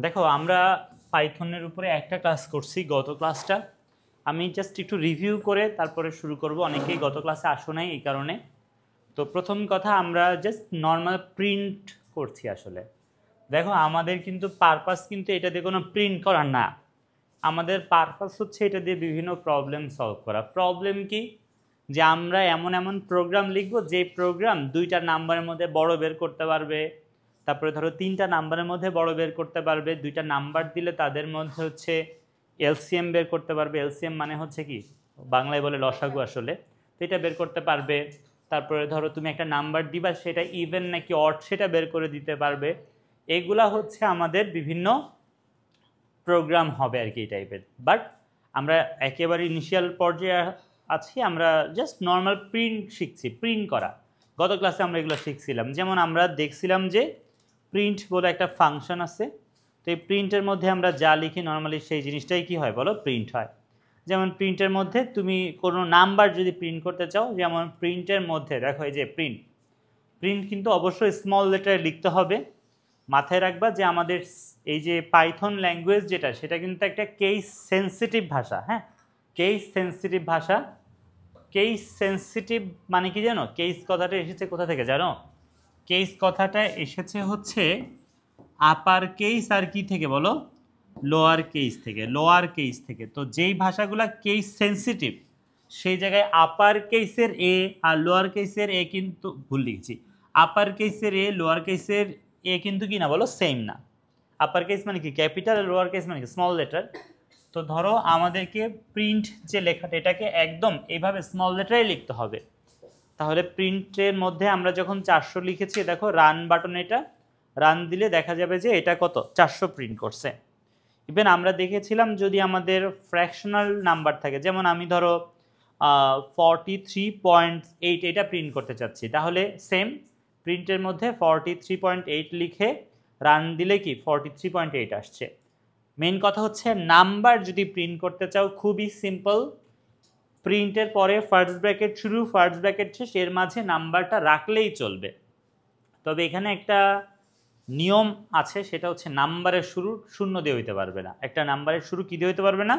দেখো আমরা পাইথনের উপরে একটা ক্লাস করছি গত ক্লাসটা। আমি জাস্ট একটু রিভিউ করে তারপরে শুরু করব। অনেকেই গত ক্লাসে আসো নাই এই কারণে। তো প্রথম কথা আমরা জাস্ট নর্মাল প্রিন্ট করছি আসলে। দেখো আমাদের কিন্তু পারপাস কিন্তু এটা দিয়ে কোনো প্রিন্ট করা না। আমাদের পারপাস হচ্ছে এটা দিয়ে বিভিন্ন প্রবলেম সলভ করা। প্রবলেম কি? যে আমরা এমন এমন প্রোগ্রাম লিখব যে প্রোগ্রাম দুইটা নাম্বারের মধ্যে বড় বের করতে পারবে, তারপরে ধরো তিনটা নাম্বারের মধ্যে বড় বের করতে পারবে, দুইটা নাম্বার দিলে তাদের মধ্যে হচ্ছে এলসিএম বের করতে পারবে। এলসিএম মানে হচ্ছে কি বাংলায় বলে লসাগু আসলে। তো এটা বের করতে পারবে। তারপরে ধরো তুমি একটা নাম্বার দিবা, সেটা ইভেন নাকি অড সেটা বের করে দিতে পারবে। এগুলা হচ্ছে আমাদের বিভিন্ন প্রোগ্রাম হবে আর কি এই টাইপের। বাট আমরা একেবারে ইনিশিয়াল পর্যায়ে আছি, আমরা জাস্ট নর্মাল প্রিন্ট শিখছি, প্রিন্ট করা। গত ক্লাসে আমরা এগুলো শিখছিলাম। যেমন আমরা দেখছিলাম যে প্রিন্ট বলে একটা ফাংশন আছে। তো এই প্রিন্টের মধ্যে আমরা যা লিখি নর্মালি সেই জিনিসটাই কি হয় বলো, প্রিন্ট হয়। যেমন প্রিন্টের মধ্যে তুমি কোনো নাম্বার যদি প্রিন্ট করতে চাও, যেমন প্রিন্টের মধ্যে দেখো এই যে প্রিন্ট, প্রিন্ট কিন্তু অবশ্যই স্মল লেটারে লিখতে হবে। মাথায় রাখবা যে আমাদের এই যে পাইথন ল্যাঙ্গুয়েজ যেটা, সেটা কিন্তু একটা কেস সেন্সিটিভ ভাষা। হ্যাঁ, কেস সেন্সিটিভ ভাষা। কেস সেন্সিটিভ মানে কি জানো? কেস কথাটা এসেছে কোথা থেকে জানো? কেস কথাটা এসেছে হচ্ছে আপার কেস আর কি থেকে বলো, লোয়ার কেস থেকে। লোয়ার কেস থেকে। তো যেই ভাষাগুলো কেস সেন্সিটিভ সেই জায়গায় আপার কেসের এ আর লোয়ার কেসের এ কিন্তু ভুল লিখছি। আপার কেসের এ লোয়ার কেসের এ কিন্তু কি না বলো, সেম না। আপার কেস মানে কি ক্যাপিটাল, আর লোয়ার কেস মানে কি স্মল লেটার। তো ধরো আমাদেরকে প্রিন্ট যে লেখাটা, এটাকে একদম এইভাবে স্মল লেটারে লিখতে হবে। তাহলে প্রিন্টের মধ্যে আমরা যখন 400 লিখেছি, দেখো রান বাটন, এটা রান দিলে দেখা যাবে যে এটা কত 400 প্রিন্ট করছে। ইভেন আমরা দেখেছিলাম যদি আমাদের ফ্র্যাকশনাল নাম্বার থাকে, যেমন আমি ধরো 43.8 এটা প্রিন্ট করতে চাচ্ছি, তাহলে সেম প্রিন্টের মধ্যে 43.8 লিখে রান দিলে কি 43.8 আসছে। মেইন কথা হচ্ছে নাম্বার যদি প্রিন্ট করতে চাও খুবই সিম্পল। প্রিন্টের পরে ফার্স্ট ব্র্যাকেট শুরু, ফার্স্ট ব্র্যাকেট শেষ, এর মাঝে নাম্বারটা রাখলেই চলবে। তবে এখানে একটা নিয়ম আছে, সেটা হচ্ছে নাম্বারের শুরু শূন্য দিয়ে হইতে পারবে না। একটা নাম্বারের শুরু কী দিয়ে হইতে পারবে না?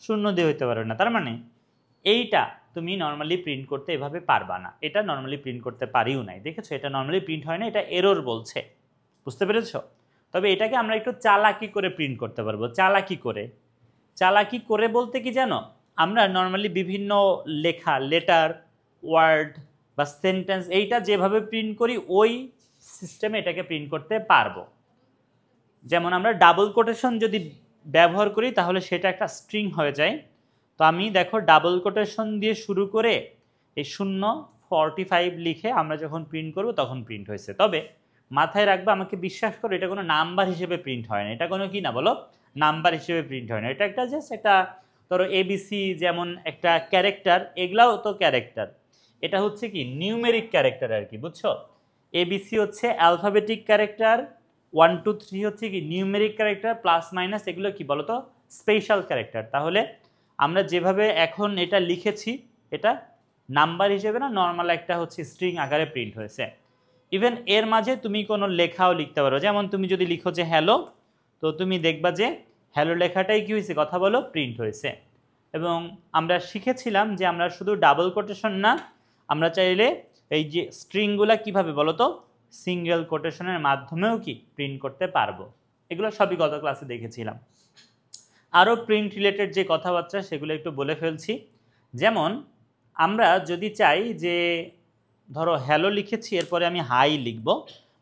শূন্য দিয়ে হইতে পারবে না। তার মানে এইটা তুমি নর্মালি প্রিন্ট করতে এভাবে পারবা না। এটা নর্মালি প্রিন্ট করতে পারিও নাই, দেখেছো? এটা নর্মালি প্রিন্ট হয় না, এটা এরর বলছে। বুঝতে পেরেছো? তবে এটাকে আমরা একটু চালাকি করে প্রিন্ট করতে পারবো। চালাকি করে, চালাকি করে বলতে কি জানো? আমরা নর্মালি বিভিন্ন লেখা, লেটার, ওয়ার্ড বা সেন্টেন্স, এইটা যেভাবে প্রিন্ট করি ওই সিস্টেমে এটাকে প্রিন্ট করতে পারবো। যেমন আমরা ডাবল কোটেশন যদি ব্যবহার করি তাহলে সেটা একটা স্ট্রিং হয়ে যায়। তো আমি দেখো ডাবল কোটেশন দিয়ে শুরু করে এই 0.45 লিখে আমরা যখন প্রিন্ট করব তখন প্রিন্ট হয়েছে। তবে মাথায় রাখবা, আমাকে বিশ্বাস করো, এটা কোনো নাম্বার হিসেবে প্রিন্ট হয় না। এটা কোনো কি না বলো, নাম্বার হিসেবে প্রিন্ট হয় না। এটা একটা জাস্ট একটা ধরো এবিসি যেমন একটা ক্যারেক্টার, এগুলাও তো ক্যারেক্টার। এটা হচ্ছে কি নিউমেরিক ক্যারেক্টার আর কি, বুঝছো? এবিসি হচ্ছে অ্যালফাবেটিক ক্যারেক্টার, 1 2 3 হচ্ছে কি নিউমেরিক ক্যারেক্টার, প্লাস মাইনাস এগুলো কি বলতো স্পেশাল ক্যারেক্টার। তাহলে আমরা যেভাবে এখন এটা লিখেছি, এটা নাম্বার হিসেবে না, নর্মাল একটা হচ্ছে স্ট্রিং আকারে প্রিন্ট হয়েছে। ইভেন এর মাঝে তুমি কোনো লেখাও লিখতে পারো। যেমন তুমি যদি লিখো যে হ্যালো, তো তুমি দেখবা যে হ্যালো লেখাটাই কি হয়েছে, কথা বলো, প্রিন্ট হয়েছে। এবং আমরা শিখেছিলাম যে আমরা শুধু ডাবল কোটেশন না, আমরা চাইলে এই যে স্ট্রিংগুলা কিভাবে বলো তো সিঙ্গেল কোটেশনের মাধ্যমেও কি প্রিন্ট করতে পারবো। এগুলো সবই গত ক্লাসে দেখেছিলাম। আরও প্রিন্ট রিলেটেড যে কথাবার্তা সেগুলো একটু বলে ফেলছি। যেমন আমরা যদি চাই যে ধরো হ্যালো লিখেছি, এরপরে আমি হাই লিখব,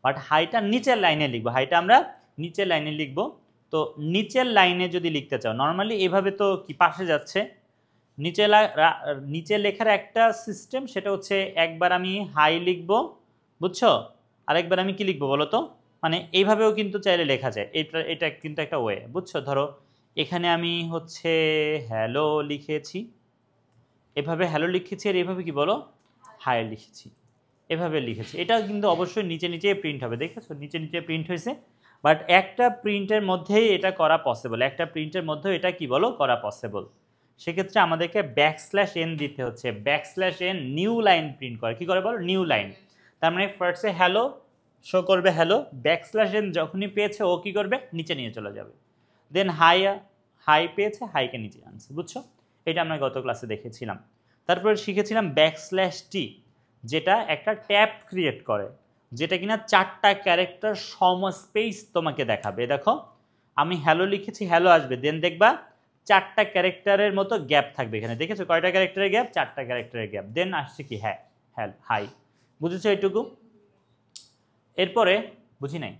বাট হাইটা নিচের লাইনে লিখবো, হাইটা আমরা নিচের লাইনে লিখব। তো নিচের লাইনে যদি লিখতে চাও নর্মালি এভাবে তো কি পাশে যাচ্ছে, নিচে লেখার একটা সিস্টেম, সেটা হচ্ছে একবার আমি হাই লিখব, বুঝছো, আরেকবার আমি কি লিখবো বলো তো, মানে এইভাবেও কিন্তু চাইলে লেখা যায়। এটা কিন্তু একটা ওয়ে, বুঝছো? ধরো এখানে আমি হচ্ছে হ্যালো লিখেছি, এভাবে হ্যালো লিখেছি, আর এভাবে কি বলো হাই লিখেছি, এভাবে লিখেছি। এটা কিন্তু অবশ্যই নিচে নিচে প্রিন্ট হবে, দেখেছো নিচে নিচে প্রিন্ট হয়েছে। বাট একটা প্রিন্টের মধ্যেই এটা করা পসিবল, একটা প্রিন্টের মধ্যেও এটা কি বলো করা পসিবল। সেক্ষেত্রে আমাদেরকে ব্যাকস্ল্যাশ n দিতে হচ্ছে। Backslash n new line print করে, কি করে বলো, নিউ লাইন। তার মানে ফার্স্টে হ্যালো শো করবে হ্যালো, ব্যাকস্ল্যাশ এন যখনই পেয়েছে ও কী করবে, নিচে নিয়ে চলে যাবে। দেন হাই পেয়েছে, হাইকে নিচে আনছে, বুঝছো? এটা আমরা গত ক্লাসে দেখেছিলাম। তারপরে শিখেছিলাম ব্যাকস্ল্যাশ টি, যেটা একটা ট্যাব ক্রিয়েট করে, যেটা কিনা 4টা ক্যারেক্টার সম স্পেস তোমাকে দেখাবে। দেখো আমি হ্যালো লিখেছি, হ্যালো আসবে, দেন দেখবা 4টা ক্যারেক্টারের মতো গ্যাপ থাকবে এখানে। দেখেছো কয়টা ক্যারেক্টারের গ্যাপ? 4টা ক্যারেক্টারের গ্যাপ। দেন আসছে কি হ্যাঁ, হাই। বুঝেছো এইটুকু? এরপরে বুঝি নাই।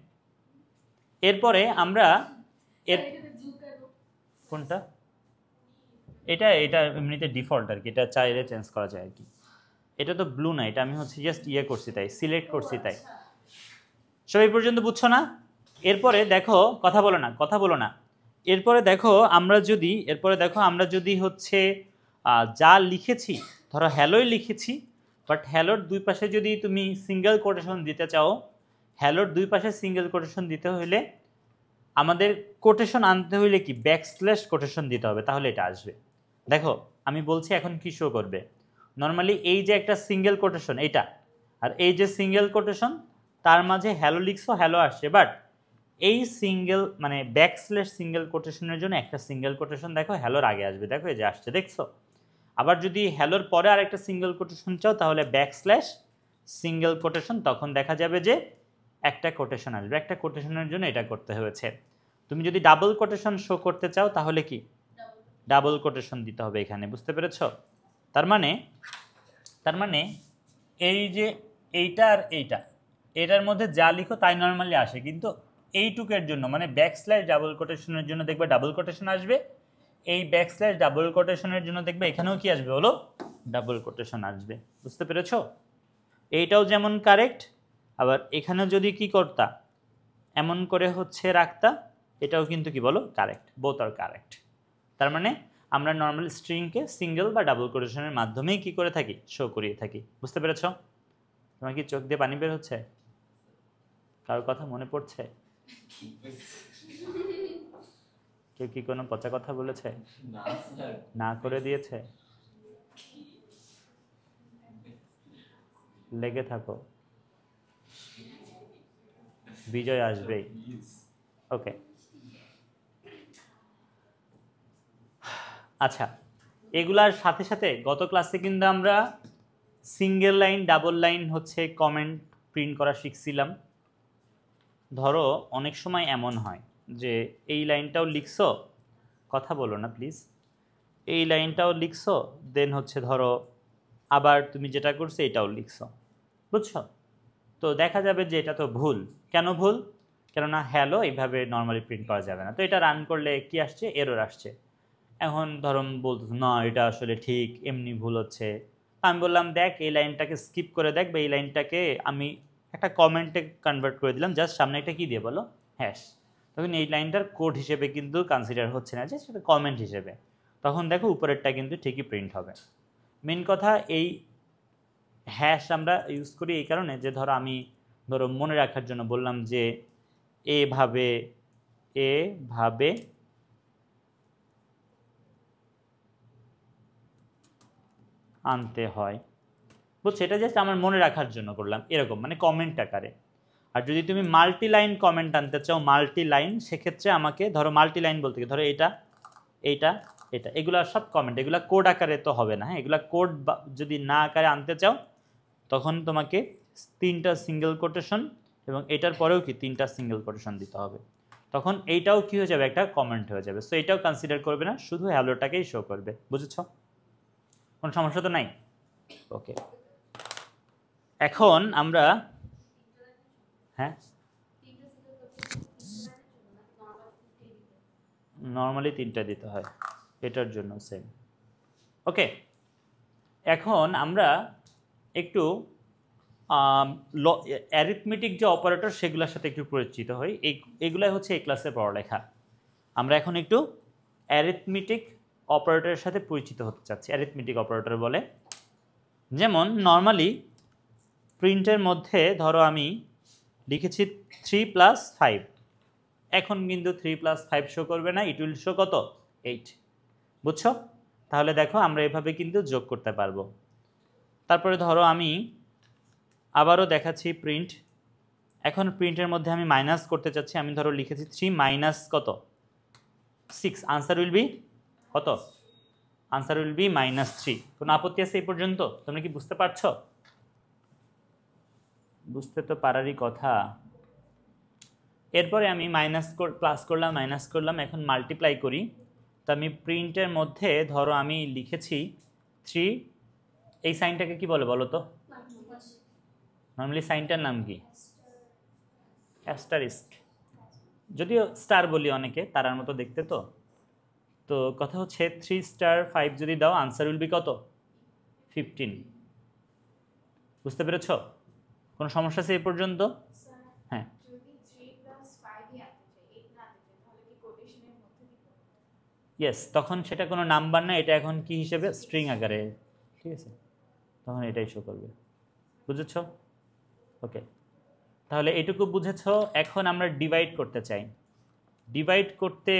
এরপরে আমরা কোনটা? এটা এমনিতে ডিফল্ট আর কি, এটা চাইলে চেঞ্জ করা যায় আর কি। এটা তো ব্লু না, এটা আমি হচ্ছে জাস্ট করছি তাই, সিলেক্ট করছি তাই। সবাই পর্যন্ত বুঝছো না? এরপরে দেখো, কথা বলো না। এরপরে দেখো আমরা যদি হচ্ছে যা লিখেছি, ধরো হ্যালোই লিখেছি, বাট হ্যালোর দুই পাশে যদি তুমি সিঙ্গেল কোটেশন দিতে চাও, হ্যালোর দুই পাশে সিঙ্গেল কোটেশন দিতে হইলে আমাদের কোটেশন আনতে হইলে কি ব্যাকস্ল্যাশ কোটেশন দিতে হবে, তাহলে এটা আসবে। দেখো আমি বলছি এখন কি শো করবে। নর্মালি এই যে একটা সিঙ্গেল কোটেশন এটা, আর এই যে সিঙ্গেল কোটেশন, তার মাঝে হ্যালো লিখছো, হ্যালো আসছে, বাট এই সিঙ্গেল মানে ব্যাকস্ল্যাশ সিঙ্গেল কোটেশনের জন্য একটা সিঙ্গেল কোটেশন দেখো হ্যালোর আগে আসবে, দেখো এই যে আসছে, দেখছো? আবার যদি হ্যালোর পরে আর একটা সিঙ্গেল কোটেশন চাও তাহলে ব্যাকস্ল্যাশ সিঙ্গেল কোটেশন, তখন দেখা যাবে যে একটা কোটেশন আসবে। একটা কোটেশনের জন্য এটা করতে হয়েছে। তুমি যদি ডাবল কোটেশন শো করতে চাও তাহলে কি ডাবল কোটেশন দিতে হবে এখানে, বুঝতে পেরেছ? তার মানে এই যে এইটা আর এটার মধ্যে যা লিখো তাই নর্মালি আসে, কিন্তু এইটুকের জন্য মানে ব্যাকস্ল্যাশ ডাবল কোটেশনের জন্য দেখবে ডাবল কোটেশন আসবে, এই ব্যাকস্ল্যাশ ডাবল কোটেশনের জন্য দেখবে এখানেও কি আসবে, হলো ডাবল কোটেশন আসবে। বুঝতে পেরেছ? এইটাও যেমন কারেক্ট, আবার এখানেও যদি কি করতা এমন করে হচ্ছে রাখতা, এটাও কিন্তু কি বলো কারেক্ট, বোথ আর কারেক্ট। তার মানে আমরা নর্মাল স্ট্রিংকে সিঙ্গেল বা ডাবল কোটেশনের মাধ্যমেই কি করে থাকি, শো করিয়ে থাকি। বুঝতে পেরেছ? তোমার কি চোখ দিয়ে পানি বের হচ্ছে? কারোর কথা মনে পড়ছে? কেউ কি কোনো পচা কথা বলেছে? না করে দিয়েছে? লেগে থাকো, বিজয় আসবেই। ওকে, আচ্ছা, এগুলার সাথে সাথে গত ক্লাসে কিন্তু আমরা সিঙ্গেল লাইন ডাবল লাইন হচ্ছে কমেন্ট প্রিন্ট করা শিখছিলাম। ধরো অনেক সময় এমন হয় যে এই লাইনটাও লিখছো, কথা বলো না প্লিজ, এই লাইনটাও লিখছো, দেন হচ্ছে ধরো আবার তুমি যেটা করছো এটাও লিখছো, বুঝছো? তো দেখা যাবে যে এটা তো ভুল। কেন ভুল? কেননা হ্যালো এইভাবে নর্মালি প্রিন্ট করা যাবে না। তো এটা রান করলে কি আসছে, এরর আসছে। এখন ধরো বলতেছে না এটা আসলে ঠিক, এমনি ভুল হচ্ছে। আমি বললাম দেখ এই লাইনটাকে স্কিপ করে দেখ, বা এই লাইনটাকে আমি একটা কমেন্টে কনভার্ট করে দিলাম, জাস্ট সামনে একটা কী দিয়ে বলো, হ্যাশ। তখন এই লাইনটার কোড হিসেবে কিন্তু কনসিডার হচ্ছে না, যে সেটা কমেন্ট হিসেবে। তখন দেখো উপরেরটা কিন্তু ঠিকই প্রিন্ট হবে। মেন কথা এই হ্যাশ আমরা ইউজ করি এই কারণে যে ধরো মনে রাখার জন্য বললাম যে এভাবে আনতে হয়, বুঝছো? এটা জাস্ট আমার মনে রাখার জন্য করলাম এরকম, মানে কমেন্ট আকারে। আর যদি তুমি মাল্টি লাইন কমেন্ট আনতে চাও, মাল্টি লাইন, সেক্ষেত্রে আমাকে ধরো মাল্টি লাইন বলতে কি, ধরো এটা এগুলা সব কমেন্ট, এগুলা কোড আকারে তো হবে না। হ্যাঁ, এগুলা কোড যদি না আকারে আনতে চাও তখন তোমাকে 3টা সিঙ্গেল কোটেশন এবং এটার পরেও কি 3টা সিঙ্গেল কোটেশন দিতে হবে। তখন এইটাও কি হয়ে যাবে, একটা কমেন্ট হয়ে যাবে। সো এটাও কনসিডার করবে না, শুধু হ্যালোটাকেই শো করবে। বুঝেছো? কোনো সমস্যা তো নাই? ওকে, এখন আমরা হ্যাঁ নর্মালি 3টা দিতে হয়, এটার জন্য সেম। ওকে, এখন আমরা একটু অ্যারিথমেটিক যে অপারেটর সেগুলোর সাথে একটু পরিচিত হই। এগুলাই হচ্ছে এই ক্লাসের পড়ালেখা। আমরা এখন একটু অ্যারিথমেটিক অপারেটরের সাথে পরিচিত হতে চাচ্ছি। অ্যারিথমেটিক অপারেটর বলে, যেমন নর্মালি প্রিন্টের মধ্যে ধরো আমি লিখেছি 3 + 5, এখন কিন্তু 3 + 5 শো করবে না, ইট উইল শো কত, 8। বুঝছো? তাহলে দেখো আমরা এভাবে কিন্তু যোগ করতে পারবো। তারপরে ধরো আমি আবারও দেখাচ্ছি প্রিন্ট এখন প্রিন্টের মধ্যে আমি মাইনাস করতে চাচ্ছি, আমি ধরো লিখেছি 3 মাইনাস কত 6, আনসার উইল বি কত? Answer will be -3। কোনো আপত্তি আছে এই পর্যন্ত? তোমরা কি বুঝতে পারছো? বুঝতে তো পারারই কথা। এরপরে আমি প্লাস করলাম, মাইনাস করলাম, এখন মাল্টিপ্লাই করি। তো আমি প্রিন্টের মধ্যে ধরো আমি লিখেছি 3, এই সাইনটাকে কি বলে বলো তো? নর্মালি সাইনটার নাম কি? অ্যাস্টারিস্ক, যদিও স্টার বলি অনেকে, তারার মতো দেখতে। তো তো কথা হচ্ছে 3 * 5 যদি দাও আনসার উইল বি কত? 15। বুঝতে পেরেছ? কোনো সমস্যা আছে এই পর্যন্ত? হ্যাঁ, ইয়েস, তখন সেটা কোনো নাম্বার না, এটা এখন কি হিসেবে স্ট্রিং আকারে, ঠিক আছে, তখন এটাই শো করবে। বুঝেছ? ওকে, তাহলে এটুকু বুঝেছ। এখন আমরা ডিভাইড করতে চাই। ডিভাইড করতে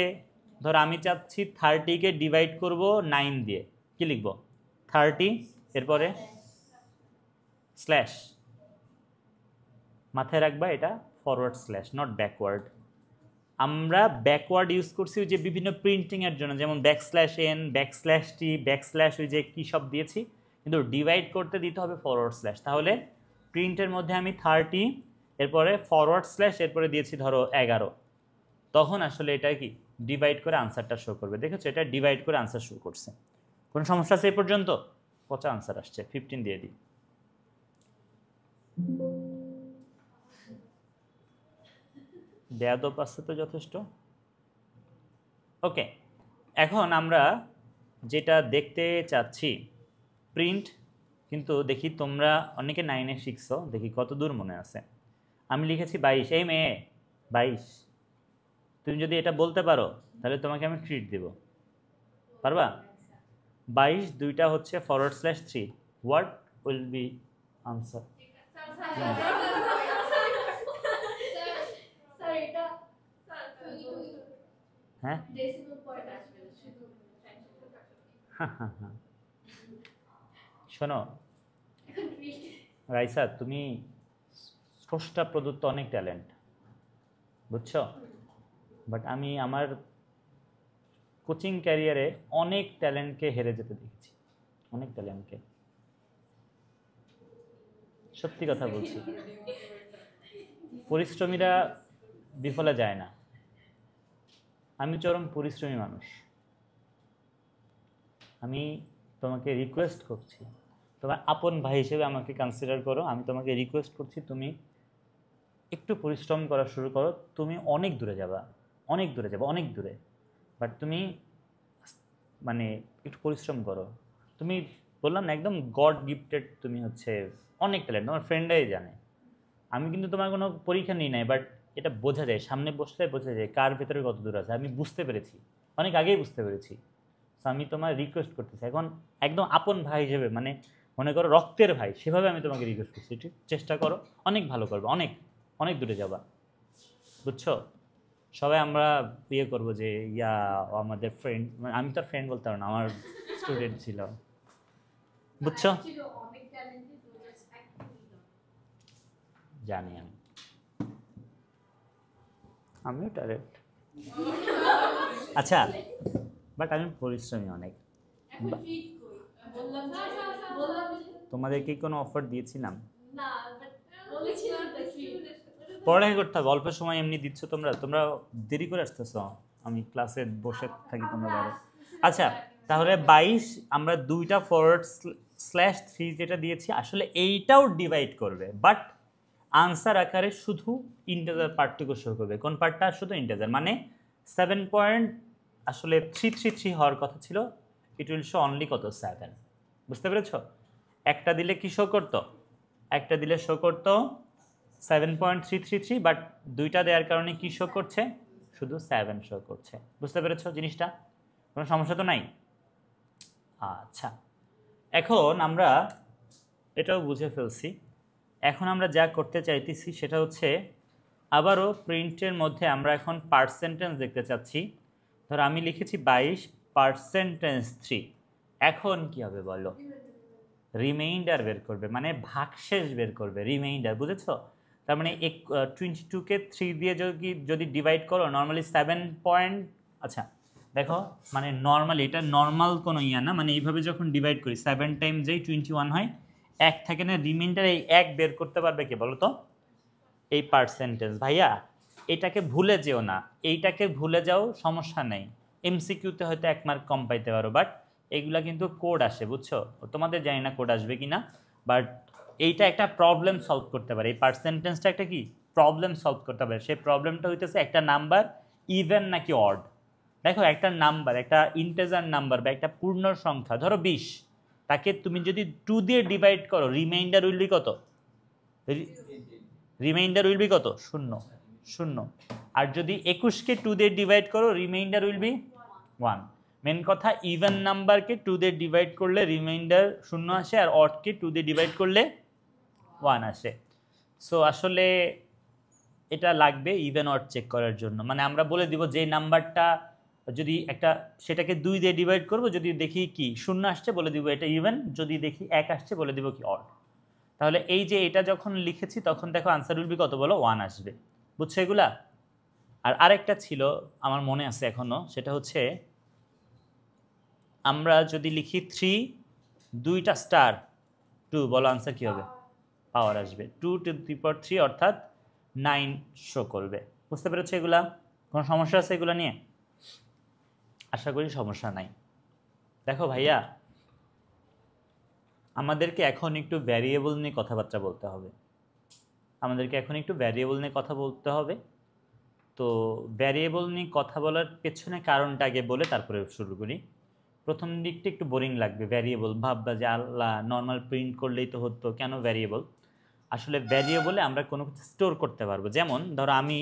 ধর আমি চাচ্ছি 30কে ডিভাইড করব 9 দিয়ে। কি লিখব? 30, এরপরে স্ল্যাশ, মাথায় রাখবা এটা ফরওয়ার্ড স্ল্যাশ, নট ব্যাকওয়ার্ড। আমরা ব্যাকওয়ার্ড ইউজ করছি ওই যে বিভিন্ন প্রিন্টিংয়ের জন্য, যেমন \n, \t, ওই যে কী সব দিয়েছি, কিন্তু ডিভাইড করতে দিতে হবে ফরওয়ার্ড স্ল্যাশ। তাহলে প্রিন্টের মধ্যে আমি 30, এরপরে ফরওয়ার্ড স্ল্যাশ, এরপরে দিয়েছি ধরো 11, তখন আসলে এটা কি ডিভাইড করে আনসারটা শো করবে। দেখেছো, এটা ডিভাইড করে আনসার শো করছে। কোনো সমস্যা আছে এই পর্যন্ত? পচা আনসার আসছে, 15 দিয়ে দিই। বেয়াদব আছে তো যথেষ্ট। ওকে, এখন আমরা যেটা দেখতে চাচ্ছি প্রিন্ট, কিন্তু দেখি তোমরা অনেকে 9-এ শিখছো, দেখি কত দূর মনে আছে। আমি লিখেছি 22, এই মেয়ে 22, তুমি যদি এটা বলতে পারো তাহলে তোমাকে আমি ট্রিট দেব। পারবা? 22 দুইটা হচ্ছে /3, হোয়াট উইল বি আনসার? হ্যাঁ, শোনো রাইসা, তুমি স্রষ্টা প্রদত্ত অনেক ট্যালেন্ট, বুঝছো? বাট আমি আমার কোচিং ক্যারিয়ারে অনেক ট্যালেন্টকে হেরে যেতে দেখেছি, অনেক ট্যালেন্টকে, সত্যি কথা বলছি। পরিশ্রমীরা বিফলে যায় না। আমি চরম পরিশ্রমী মানুষ। আমি তোমাকে রিকোয়েস্ট করছি, তোমার আপন ভাই হিসেবে আমাকে কনসিডার করো। আমি তোমাকে রিকোয়েস্ট করছি, তুমি একটু পরিশ্রম করা শুরু করো। তুমি অনেক দূরে যাবা, অনেক দূরে যাবা, অনেক দূরে। বাট তুমি মানে একটু পরিশ্রম করো। তুমি বললাম না, একদম গড গিফটেড, তুমি হচ্ছে অনেক ট্যালেন্ট, তোমার ফ্রেন্ডরাই জানে। আমি কিন্তু তোমার কোনো পরীক্ষা নিই নাই, বাট এটা বোঝা যায়, সামনে বসলে বোঝা যায় কার ভেতরে কত দূর আছে। আমি বুঝতে পেরেছি, অনেক আগেই বুঝতে পেরেছি। সো আমি তোমার রিকোয়েস্ট করতেছি এখন, একদম আপন ভাই হিসেবে, মানে মনে করো রক্তের ভাই, সেভাবে আমি তোমাকে রিকোয়েস্ট করছি, ঠিক? চেষ্টা করো, অনেক ভালো করবে, অনেক অনেক দূরে যাবা, বুঝছো? সবাই আমরা ইয়ে করবো যে ইয়া আমাদের ফ্রেন্ড, আমি তো ফ্রেন্ড বলতে পারবো না, আমার স্টুডেন্ট ছিল, বুঝছো? জানি আমি, আমিও ট্যালেন্ট। আচ্ছা, বাট আমি পরিশ্রমী অনেক। তোমাদের কি কোনো অফার দিয়েছিলাম? পড়ালেখা করতে হবে, অল্প সময় এমনি দিচ্ছ তোমরা, তোমরা দেরি করে আসতেছ, আমি ক্লাসে বসে থাকি, তোমরা বাইরে। আচ্ছা, তাহলে 22 আমরা দুইটা /3 যেটা দিয়েছি, আসলে এইটাও ডিভাইড করবে, বাট আনসার আকারে শুধু ইন্টিজার পার্টটুকু শো করবে। কোন পার্টটা? শুধু ইন্টিজার, মানে 7 আসলে 333 হওয়ার কথা ছিল, ইট উইল শো অনলি কত? 7। বুঝতে পেরেছ? একটা দিলে কি শো করতো? একটা দিলে শো করতো 7.333, বাট দুইটা দেওয়ার কারণে কি শো করছে? শুধু 7 শো করছে। বুঝতে পেরেছ জিনিসটা? কোনো সমস্যা তো নাই? আচ্ছা, এখন আমরা এটাও বুঝে ফেলছি। এখন আমরা যা করতে চাইতেছি সেটা হচ্ছে আবারও প্রিন্টের মধ্যে আমরা এখন পার্সেন্টেজ দেখতে চাচ্ছি। ধর আমি লিখেছি 22%3। এখন কি হবে বলো? রিমাইন্ডার বের করবে, মানে ভাগশেষ বের করবে, রিমাইন্ডার, বুঝেছো? তার মানে 22কে 3 দিয়ে যদি ডিভাইড করো নর্মালি 7 পয়েন্ট, আচ্ছা দেখো মানে নর্মালি এটা নর্মাল কোনো ইয়া না, মানে এইভাবে যখন ডিভাইড করি 7 টাইমস যেই 21 হয়, 1 থাকে না, রিমাইন্ডার এই 1 বের করতে পারবে কে বলো তো? এই পার্সেন্টেজ। ভাইয়া এটাকে ভুলে যেও না, এইটাকে ভুলে যাও সমস্যা নেই, এমসিকিউতে হয়তো 1 মার্ক কম পাইতে পারো, বাট এইগুলা কিন্তু কোড আসে, বুঝছো? তোমাদের জানি না কোড আসবে কি না, বাট এইটা একটা প্রবলেম সলভ করতে পারে, এই পার্সেন্টেজটা একটা কি প্রবলেম সলভ করতে পারে। সেই প্রবলেমটা হইতেছে একটা নাম্বার ইভেন নাকি অড। দেখো একটা নাম্বার, একটা ইন্টিজার নাম্বার বা একটা পূর্ণ সংখ্যা, ধরো 20, তাকে তুমি যদি 2 দিয়ে ডিভাইড করো, রিমাইন্ডার উইল বি কত? রিমাইন্ডার উইল বি কত? 0 0। আর যদি 21কে 2 দিয়ে ডিভাইড করো, রিমাইন্ডার উইল বি 1। মেন কথা ইভেন নাম্বারকে 2 দিয়ে ডিভাইড করলে রিমাইন্ডার 0 আসে, আর অডকে 2 দিয়ে ডিভাইড করলে 1 আসে। সো আসলে এটা লাগবে ইভেন অড চেক করার জন্য, মানে আমরা বলে দিব যে নাম্বারটা যদি একটা, সেটাকে 2 দিয়ে ডিভাইড করব, যদি দেখি কি 0 আসছে বলে দিব এটা ইভেন, যদি দেখি 1 আসছে বলে দিব কি অড। তাহলে এই যে এটা যখন লিখেছি তখন দেখো আনসার উইল বি কত বলো? 1 আসবে। বুঝছো এগুলা? আর আরেকটা ছিল আমার মনে আছে এখনো, সেটা হচ্ছে আমরা যদি লিখি 3 2টা স্টার 2, বলো আনসার কি হবে? পাওয়ার আসবে 2 টু দি পাওয়ার 3 অর্থাৎ 9 শো করবে। বুঝতে পেরেছো এগুলা? কোনো সমস্যা আছে এগুলা নিয়ে? আশা করি সমস্যা নাই। দেখো ভাইয়া আমাদেরকে এখন একটু ভ্যারিয়েবল নিয়ে কথাবার্তা বলতে হবে, আমাদেরকে এখন একটু ভ্যারিয়েবল নিয়ে কথা বলতে হবে। তো ভ্যারিয়েবল নিয়ে কথা বলার পেছনে কারণটা আগে বলে তারপরে শুরু করি। প্রথম দিকটা একটু বোরিং লাগবে, ভ্যারিয়েবল ভাববা যে আল্লাহ নর্মাল প্রিন্ট করলেই তো হতো, কেন ভ্যারিয়েবল? আসলে ভ্যারিয়েবলে আমরা কোনো কিছু স্টোর করতে পারবো। যেমন ধরো আমি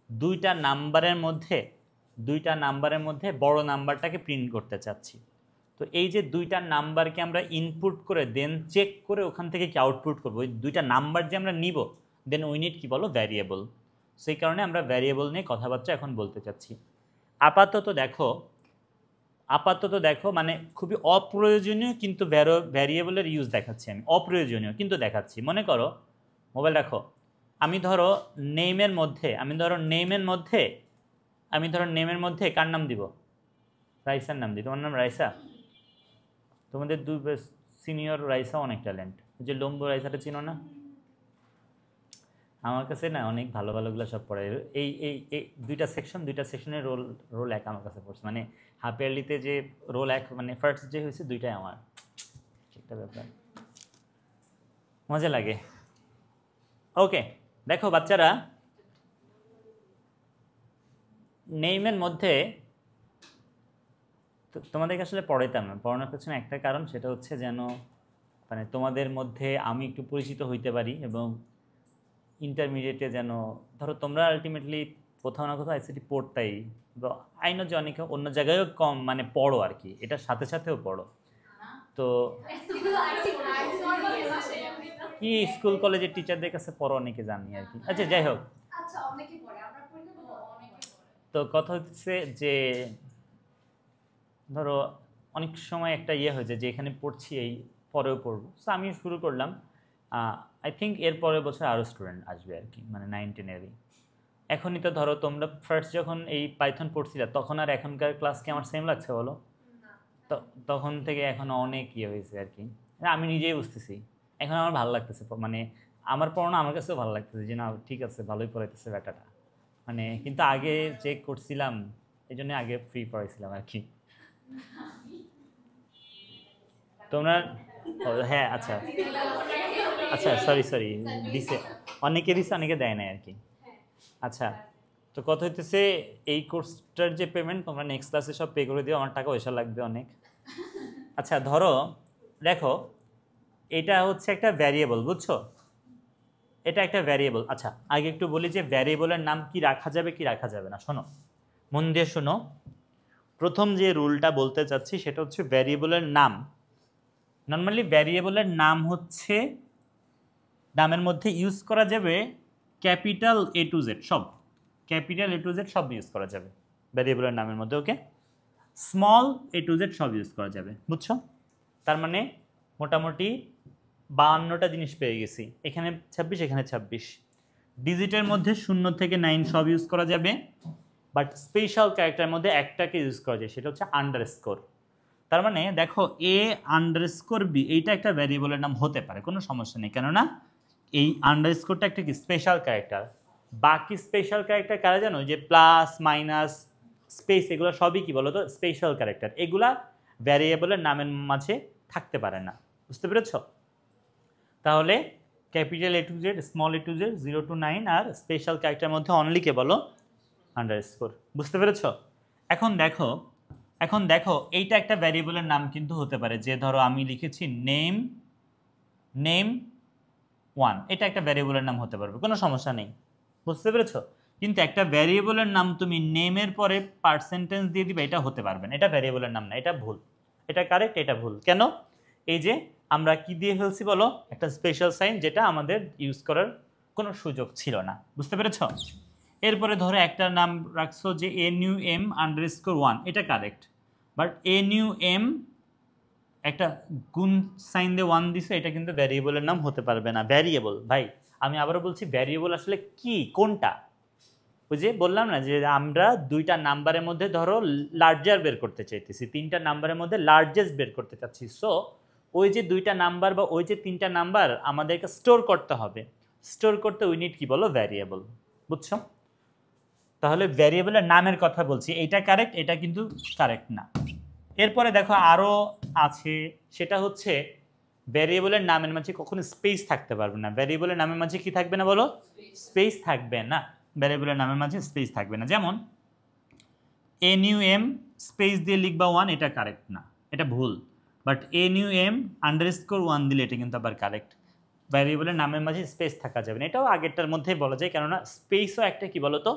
দুইটা নাম্বারের মধ্যে বড় নাম্বারটাকে প্রিন্ট করতে চাচ্ছি। তো এই যে দুইটা নাম্বারকে আমরা ইনপুট করে দেন চেক করে ওখান থেকে কি আউটপুট করবো, ওই দুইটা নাম্বার যে আমরা নিব, দেন উই নিড কি বলো? ভ্যারিয়েবল। সেই কারণে আমরা ভ্যারিয়েবল নিয়ে কথাবার্তা এখন বলতে চাচ্ছি। আপাতত দেখো মানে খুবই অপ্রয়োজনীয় কিন্তু ভ্যারিয়েবলের ইউজ দেখাচ্ছি আমি, অপ্রয়োজনীয় কিন্তু দেখাচ্ছি। মনে করো মোবাইল রাখো, আমি ধরো নেমের মধ্যে কার নাম দিব? রাইসার নাম দিই। তোমার নাম রাইসা? তোমাদের দুই সিনিয়র রাইসা অনেক ট্যালেন্ট, যে লম্বু রাইসাটা চিনো না? আমার কাছে না অনেক ভালো ভালোগুলো সব পড়ে। এই এই এই দুইটা সেকশনের রোল এক আমার কাছে পড়ছে, মানে হাফ ইয়ারলিতে যে রোল এক, মানে ফার্স্ট যে হয়েছে দুইটাই আমার, একটা ব্যাপার মজা লাগে। ওকে দেখো বাচ্চারা, নেইমের মধ্যে তোমাদেরকে আসলে পড়াইতাম না, পড়ানোর পেছনে একটা কারণ, সেটা হচ্ছে যেন মানে তোমাদের মধ্যে আমি একটু পরিচিত হইতে পারি, এবং ইন্টারমিডিয়েটে যেন ধরো তোমরা আলটিমেটলি কোথাও না কোথাও আইসিটি পড়তাই, আইনো যে অনেকে অন্য জায়গায়ও কম মানে পড়ো আর কি, এটার সাথে সাথেও পড়ো। তো কি স্কুল কলেজের টিচারদের কাছে পড়ো অনেকে জানি আর কি। আচ্ছা যাই হোক, তো কথা হচ্ছে যে ধরো অনেক সময় একটা ইয়ে হয়েছে যে এখানে পড়ছি এই পরেও পড়বো, সো আমি শুরু করলাম। আই থিঙ্ক এর পরের বছর আরও স্টুডেন্ট আসবে আর কি, মানে 9-10-এরই। এখনই তো ধরো তোমরা ফার্স্ট যখন এই পাইথন পড়ছিলে তখন আর এখনকার ক্লাস কি আমার সেম লাগছে বলো? তো তখন থেকে এখন অনেক ইয়ে হয়েছে আর কি, আমি নিজেই বুঝতেছি এখন আমার ভালো লাগতেছে, মানে আমার পড়ানো আমার কাছেও ভালো লাগতেছে যে না ঠিক আছে ভালোই পড়াইতেছে ব্যাটাটা, মানে কিন্তু আগে যে করছিলাম এই জন্য আগে ফ্রি পড়াইছিলাম আর কি। তোমরা হ্যাঁ আচ্ছা আচ্ছা সরি দিছে, অনেকে দিছে অনেকে দেয় নাই আর কি। আচ্ছা তো কথা হইতেছে এই কোর্সটার যে পেমেন্ট তোমরা নেক্সট ক্লাসে সব পে করে দিও, আমার টাকা পয়সা লাগবে অনেক। আচ্ছা ধরো দেখো এটা হচ্ছে একটা ভ্যারিয়েবল, বুঝছো? এটা একটা ভ্যারিয়েবল। আচ্ছা আগে একটু বলি যে ভ্যারিয়েবলের নাম কি রাখা যাবে কি রাখা যাবে না। শোনো, মন দিয়ে শোনো, প্রথম যে রুলটা বলতে চাচ্ছি সেটা হচ্ছে ভ্যারিয়েবলের নাম, নর্মালি ভ্যারিয়েবলের নাম হচ্ছে নামের মধ্যে ইউজ করা যাবে ক্যাপিটাল A to Z, সব ক্যাপিটাল A to Z সব ইউজ করা যাবে ভ্যারিয়েবলের নামের মধ্যে। ওকে, স্মল A to Z সব ইউজ করা যাবে, বুঝছো? তার মানে মোটামুটি 52টা জিনিস পেয়ে গেছি, এখানে 26 এখানে 26। ডিজিটের মধ্যে 0 থেকে 9 সব ইউজ করা যাবে, বাট স্পেশাল ক্যারেক্টারের মধ্যে একটাকে ইউজ করা যায়, সেটা হচ্ছে আন্ডারস্কোর। তার মানে দেখো এ আন্ডারস্কোর বি এইটা একটা ভ্যারিয়েবলের নাম হতে পারে, কোনো সমস্যা নেই, কেননা এই আন্ডারস্কোরটা একটা কি স্পেশাল ক্যারেক্টার। বাকি স্পেশাল ক্যারেক্টার কারা জানো, যে প্লাস মাইনাস স্পেস এগুলো সবই কি বলো তো স্পেশাল ক্যারেক্টার, এগুলা ভ্যারিয়েবলের নামের মাঝে থাকতে পারে না, বুঝতে পেরেছ? তাহলে capital A to Z, small A to Z, 0 to 9 আর স্পেশাল ক্যারেক্টারের মধ্যে অনলি কে বলো আন্ডারস্কোর, বুঝতে পেরেছ? এখন দেখো এইটা একটা ভ্যারিয়েবলের নাম কিন্তু হতে পারে, যে ধরো আমি লিখেছি নেম 1, এটা একটা ভ্যারিয়েবলের নাম হতে পারবে, কোনো সমস্যা নেই, বুঝতে পেরেছো? কিন্তু একটা ভ্যারিয়েবলের নাম তুমি নেমের পরে পার্সেন্টেজ দিয়ে দিবে, এটা হতে পারবে না, এটা ভ্যারিয়েবলের নাম না, এটা ভুল। এটা কারেক্ট, এটা ভুল। কেন? এই যে আমরা কি দিয়ে ফেলছি বলো, একটা স্পেশাল সাইন, যেটা আমাদের ইউজ করার কোনো সুযোগ ছিল না, বুঝতে পেরেছ? এরপরে ধরো একটা নাম রাখছো যে NUM_1, এটা কারেক্ট, বাট NUM একটা গুণ সাইন দিয়ে 1 দিছে, এটা কিন্তু ভ্যারিয়েবলের নাম হতে পারবে না। ভ্যারিয়েবল ভাই, আমি আবারও বলছি, ভ্যারিয়েবল আসলে কি, কোনটা? ওই যে বললাম না যে আমরা দুইটা নাম্বারের মধ্যে ধরো লার্জার বের করতে চাইতেছি, তিনটা নাম্বারের মধ্যে লার্জেস্ট বের করতে চাচ্ছি, সো ওই যে দুইটা নাম্বার বা ওই যে তিনটা নাম্বার আমাদেরকে স্টোর করতে হবে, স্টোর করতে উই নিড কি বলো ভ্যারিয়েবল, বুঝছো? তাহলে ভ্যারিয়েবলের নামের কথা বলছি, এইটা কারেক্ট, এটা কিন্তু কারেক্ট না। এরপরে দেখো আরও আছে, সেটা হচ্ছে ভ্যারিয়েবলের নামের মাঝে কখনো স্পেস থাকতে পারবে না। ভ্যারিয়েবলের নামের মাঝে কি থাকবে না বলো, স্পেস থাকবে না, ভ্যারিয়েবলের নামের মাঝে স্পেস থাকবে না। যেমন NUM স্পেস দিয়ে লিখবা 1, এটা কারেক্ট না, এটা ভুল, বাট NUM_1 দিলে এটা কিন্তু আবার কারেক্ট। ভ্যারিয়েবলের নামের মাঝে স্পেস থাকা যাবে না, এটাও আগেরটার মধ্যেই বলা যায়, কেননা স্পেসও একটা কি বলো তো,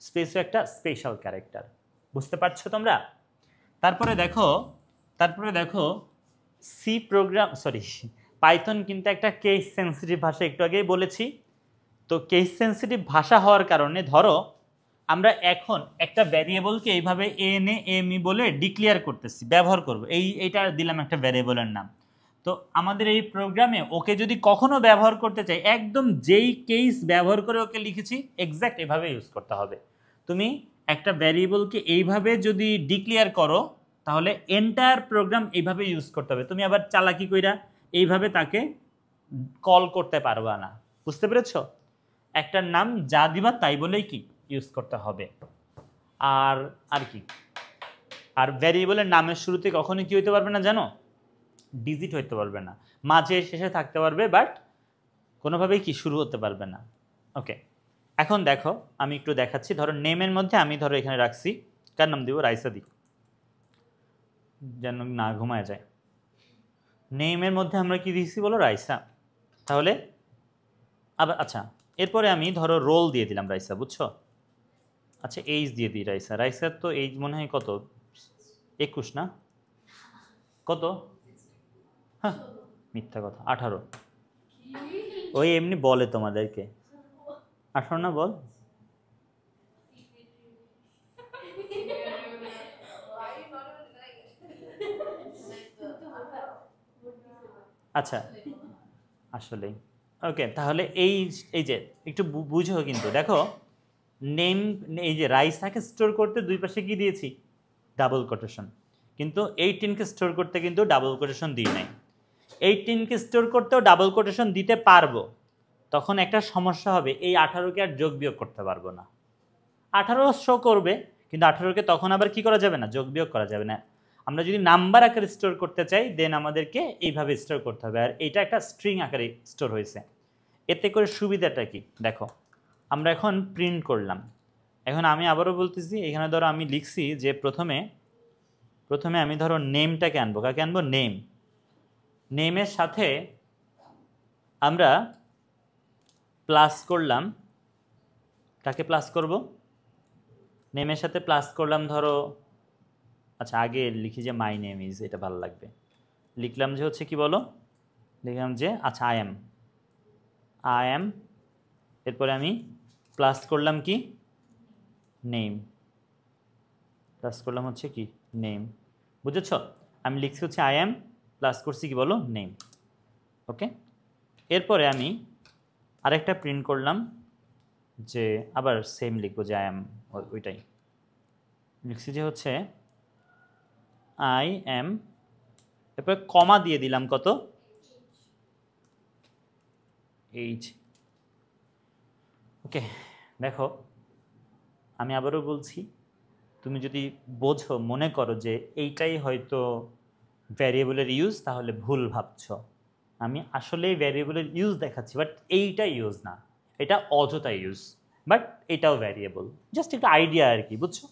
স্পেসও একটা স্পেশাল ক্যারেক্টার, বুঝতে পারছো তোমরা? তারপরে দেখো সি প্রোগ্রাম, সরি পাইথন কিন্তু একটা কেস সেন্সিটিভ ভাষা, একটু আগেই বলেছি। তো কেস সেন্সিটিভ ভাষা হওয়ার কারণে ধরো আমরা এখন একটা ভ্যারিয়েবলকে এইভাবে NAME বলে ডিক্লেয়ার করতেছি, ব্যবহার করব, এইটা দিলাম একটা ভ্যারিয়েবলের নাম। তো আমাদের এই প্রোগ্রামে ওকে যদি কখনো ব্যবহার করতে চাই, একদম যেই কেস ব্যবহার করে ওকে লিখেছি এক্স্যাক্ট এভাবে ইউজ করতে হবে। তুমি একটা ভ্যারিয়েবলকে এইভাবে যদি ডিক্লেয়ার করো, তাহলে এন্টায়ার প্রোগ্রাম এইভাবে ইউজ করতে হবে। তুমি আবার চালাকি কইরা এইভাবে তাকে কল করতে পারবা না, বুঝতে পেরেছ? একটা নাম যা দিবা তাই বলেই কি ইউজ করতে হবে। আর কি, আর ভ্যারিয়েবলের নামের শুরুতে কখনোই কি হইতে পারবে না জানো, ডিজিট হইতে পারবে না, মাঝে শেষে থাকতে পারবে, বাট কোনোভাবেই কি শুরু হতে পারবে না। ওকে, এখন দেখো আমি একটু দেখাচ্ছি। ধরো নেমের মধ্যে আমি ধরো এখানে রাখছি, কার নাম দিব, রাইসা দিই, যেন না ঘুমায় যায়। নেমের মধ্যে আমরা কি দিয়েছি বলো, রাইসা। তাহলে আবার আচ্ছা, এরপরে আমি ধরো রোল দিয়ে দিলাম রাইসা, বুঝছো? আচ্ছা এইজ দিয়ে দিই রাইসা, রাইসার তো এইজ মনে হয় কত, 21 না, কত? হ্যাঁ মিথ্যা কথা, 18। ওই এমনি বলে তোমাদেরকে, 18 না বল। আচ্ছা আসলেই ওকে, তাহলে এই যে একটু বুঝো, কিন্তু দেখো নেম, এই যে রাইসাকে স্টোর করতে দুই পাশে কি দিয়েছি, ডাবল কোটেশন, কিন্তু 18কে স্টোর করতে কিন্তু ডাবল কোটেশন দিই নাই। 18কে স্টোর করতেও ডাবল কোটেশন দিতে পারবো, তখন একটা সমস্যা হবে, এই 18কে আর যোগ বিয়োগ করতে পারবো না। 18 শো করবে, কিন্তু 18কে তখন আবার কি করা যাবে না, যোগ বিয়োগ করা যাবে না। আমরা যদি নাম্বার আকারে স্টোর করতে চাই, দেন আমাদেরকে এইভাবে স্টোর করতে হবে, আর এটা একটা স্ট্রিং আকারে স্টোর হয়েছে। এতে করে সুবিধাটা কি দেখো, আমরা এখন প্রিন্ট করলাম। এখন আমি আবারও বলতেছি, এখানে ধরো আমি লিখছি যে প্রথমে আমি ধরো নেমটাকে আনবো, কাকে আনবো, নেমের সাথে আমরা প্লাস করলাম, কাকে প্লাস করব, নেমের সাথে প্লাস করলাম ধরো, আচ্ছা আগে লিখি যে মাই নেম ইজ, এটা ভালো লাগবে, লিখলাম যে হচ্ছে কি বলো, লিখলাম যে আচ্ছা আই এম, এরপরে আমি প্লাস করলাম কি, নেম, প্লাস করলাম হচ্ছে কি নেম, বুঝেছ? আমি লিখছি হচ্ছে আই এম, প্লাস করছি কি বলো, নেম। ওকে, এরপরে আমি আরেকটা প্রিন্ট করলাম, যে আবার সেম লিখবো যে আই এম, ওইটাই লিখছি যে হচ্ছে আই এম, এরপরে কমা দিয়ে দিলাম কত, এইচ। ওকে, দেখো আমি আবারও বলছি, তুমি যদি বোঝো, মনে করো যে এইটাই হয়তো ভ্যারিয়েবলের ইউজ, তাহলে ভুল ভাবছ। আমি আসলেই ভ্যারিয়েবলের ইউজ দেখাচ্ছি, বাট এইটা ইউজ না, এটা অযথা ইউজ, বাট এটাও ভ্যারিয়েবল, জাস্ট একটা আইডিয়া আর কি, বুঝছো?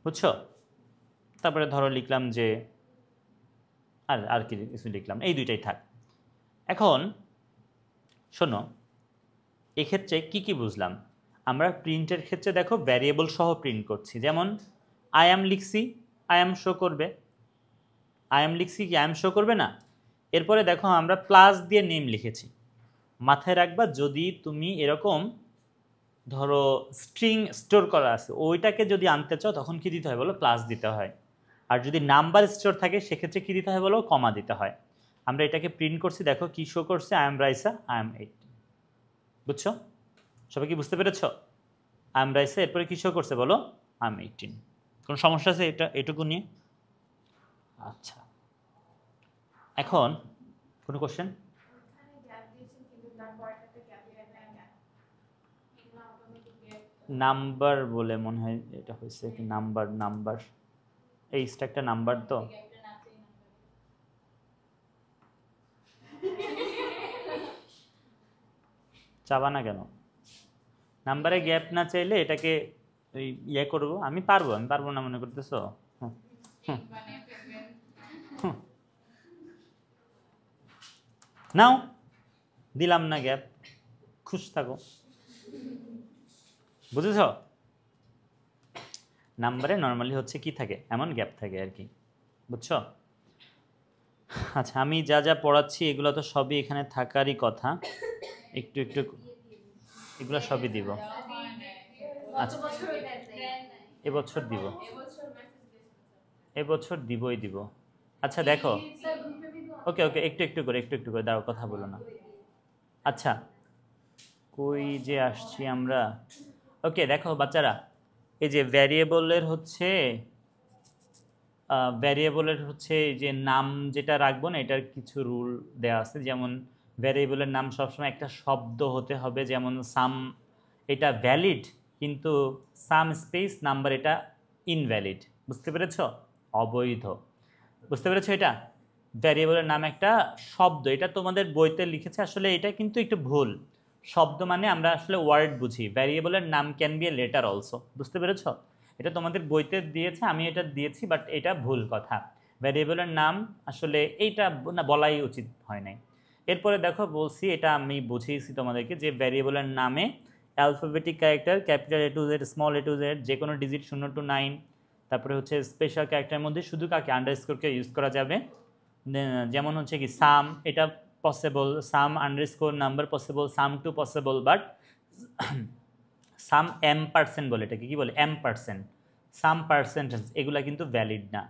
বুঝছো? তারপরে ধরো লিখলাম যে আর আর কি কিছু লিখলাম, এই দুইটাই থাক। এখন শোনো, এক্ষেত্রে কি কি বুঝলাম আমরা? প্রিন্টের ক্ষেত্রে দেখো ভ্যারিয়েবল সহ প্রিন্ট করছি, যেমন আই এম লিখছি, আই এম শো করবে, আই এম লিখছি কি আই এম শো করবে না? এরপরে দেখো আমরা প্লাস দিয়ে নেম লিখেছি। মাথায় রাখবা, যদি তুমি এরকম ধরো স্ট্রিং স্টোর করা আছে, ওইটাকে যদি আনতে চাও তখন কি দিতে হয় বলো? প্লাস দিতে হয়। আর যদি নাম্বার স্টোর থাকে সেক্ষেত্রে কি দিতে হয় বলো? কমা দিতে হয়। আমরা এটাকে প্রিন্ট করছি, দেখো কি শো করছে, I am Raisa, I am 8। বুঝছো? সবাই কি বুঝতে পেরেছ? আই এম রাইসা, এরপরে কি শো করছে বলো? I am 18। কোনো সমস্যা আছে এটা এটুকু নিয়ে? আচ্ছা, এখন কোনো কোশ্চেন? নাম্বার বলে মনে হয় এটা হয়েছে কি, নাম্বার, নাম্বার এই একটা নাম্বার তো। চাবা না কেন? নাম্বারে গ্যাপ না চাইলে এটাকে ওই ইয়ে করবো, আমি পারবো না মনে করতেছো? নাও, দিলাম না গ্যাপ, খুশ থাকো। বুঝেছ? নাম্বারে নর্মালি হচ্ছে কি থাকে, এমন গ্যাপ থাকে আর কি, বুঝছো? আচ্ছা, আমি যা যা পড়াচ্ছি এগুলো তো সবই এখানে থাকারই কথা, একটু একটু এগুলো সবই দিব। আচ্ছা, এবছর দিব, এবছর দিবই দিব। আচ্ছা দেখো, ওকে ওকে, একটু একটু করে দাঁড়াও, কথা বলো না। আচ্ছা, কই যে আসছি আমরা? ওকে দেখো বাচ্চারা, এই যে ভ্যারিয়েবলের হচ্ছে এই যে নাম যেটা রাখবো না, এটার কিছু রুল দেওয়া আছে। যেমন ভ্যারিয়েবলের নাম সবসময় একটা শব্দ হতে হবে, যেমন সাম এটা ভ্যালিড, কিন্তু সাম স্পেস নাম্বার এটা ইনভ্যালিড। বুঝতে পেরেছ? অবৈধ। বুঝতে পেরেছো? এটা ভ্যারিয়েবলের নাম একটা শব্দ, এটা তোমাদের বইতে লিখেছে, আসলে এটা কিন্তু একটু ভুল। শব্দ মানে আমরা আসলে ওয়ার্ড বুঝি, ভ্যারিয়েবলের নাম can B a letter also. বুঝতে পেরেছো? এটা তোমাদের বইতে দিয়েছে, আমি এটা দিয়েছি, বাট এটা ভুল কথা। ভ্যারিয়েবলের নাম আসলে এইটা না বলাই উচিত হয় নাই। এরপরে দেখো বলছি, এটা আমি বুঝিয়েছি তোমাদেরকে, যে ভ্যারিয়েবলের নামে alphabetic character, capital A to Z, small A to Z, যে কোনো ডিজিট 0 to 9, তারপরে হচ্ছে স্পেশাল ক্যারেক্টারের মধ্যে শুধু কাকে, আন্ডারস্কোরকে ইউজ করা যাবে। যেমন হচ্ছে কি সাম, এটা possible, sum underscore number possible, sum two possible, but sum M% বলে, এটাকে কি বলে, M%, সাম পার্সেন্টেজ, এগুলা কিন্তু ভ্যালিড না।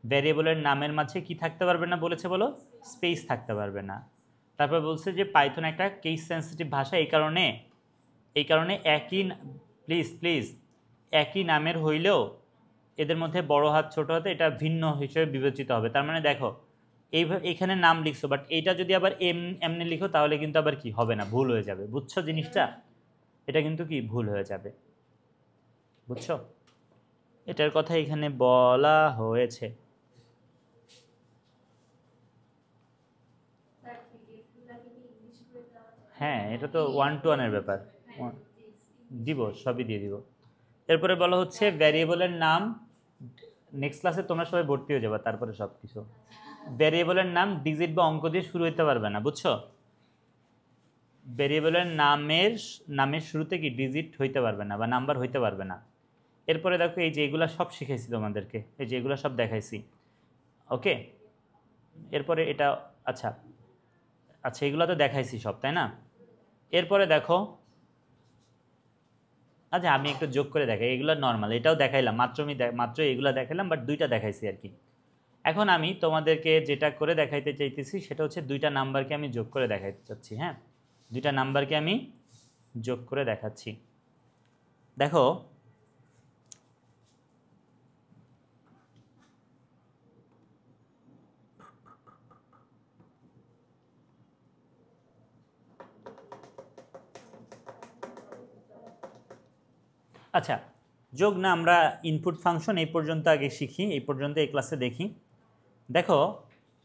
ভ্যারিয়েবলের নামের মাঝে কি থাকতে পারবে না বলেছে বলো? স্পেস থাকতে পারবে না। তারপর বলছে যে পাইথন একটা কেস সেন্সিটিভ ভাষা, এই কারণে একই, প্লিজ একই নামের হইলেও এদের মধ্যে বড় হাত ছোট হাতে এটা ভিন্ন হিসেবে বিবেচিত হবে। তার মানে দেখো, এইভাবে এখানে নাম লিখছো, বাট এইটা যদি আবার এমনি লিখো তাহলে কিন্তু আবার কি হবে না, ভুল হয়ে যাবে। বুঝছো জিনিসটা? এটা কিন্তু কি ভুল হয়ে যাবে, বুঝছো? এটার কথা এখানে বলা হয়েছে। হ্যাঁ, এটা তো 1 to 1 এর ব্যাপার, দিব, সবই দিয়ে দিব। এরপরে বলা হচ্ছে ভ্যারিয়েবলের নাম, নেক্সট ক্লাসে তোমরা সবাই ভর্তি হয়ে যাবে, তারপরে সব কিছু। ভ্যারিয়েবলের নাম ডিজিট বা অঙ্ক দিয়ে শুরু হতে পারবে না, বুঝছো? ভ্যারিয়েবলের নামের শুরুতে কি ডিজিট হইতে পারবে না বা নাম্বার হইতে পারবে না। এরপরে দেখো, এই যে এগুলা সব শিখাইছি তোমাদেরকে, এই যে এগুলা সব দেখাইছি, ওকে? এরপরে এটা, আচ্ছা আচ্ছা, এগুলো তো দেখাইছি সব, তাই না? এরপরে দেখো, আচ্ছা আমি একটু যোগ করে দেখাই, এগুলো নর্মাল, এটাও দেখাইলাম, মাত্র এগুলো দেখাইলাম, বাট দুইটা দেখাইছি আর কি। এখন আমি তোমাদেরকে যেটা করে দেখাইতে চাইতেছি সেটা হচ্ছে দুইটা নাম্বারকে আমি যোগ করে দেখাইতে চাচ্ছি। হ্যাঁ, দুইটা নাম্বারকে আমি যোগ করে দেখাচ্ছি। দেখো আচ্ছা, যোগ না আমরা ইনপুট ফাংশন এই পর্যন্ত আগে শিখি, এই পর্যন্ত এই ক্লাসে দেখি। দেখো